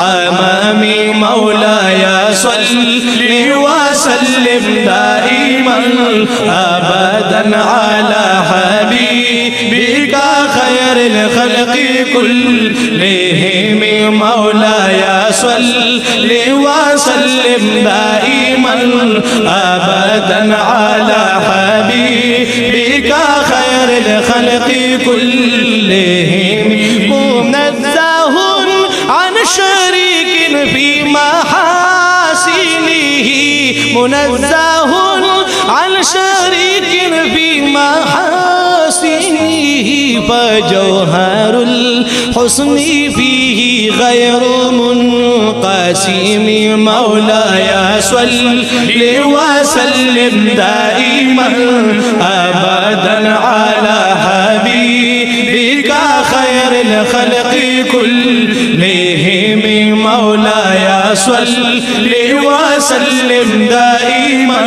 أمامي مولاي صل وسلم دائما أبدا على حبيبك خير الخلق كلهم مولاي صل وسلم دائما أبدا على حبيبك خير الخلق كلهم منزه عن شريك في محاسنه منزه عن شريك في محاسنه فجوهر الحسن فيه غير منقسم مولاي صل وسلم دائما أبدا على حبيبك خير الخلق كلهم مولاي صل وسلم دائما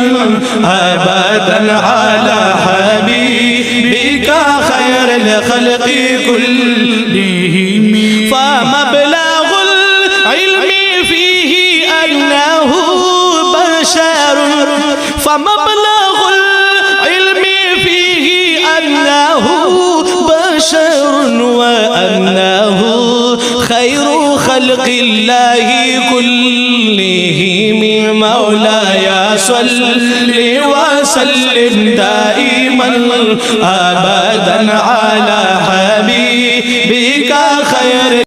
أبدا على حبيبك خير الخلق كلهم فمبلغ العلم فيه أنه بشر فمبلغ العلم فيه أنه بشر وأنه خير خلق الله كلهم مولاي صل وسلم دائما أبدا على حبيبك خير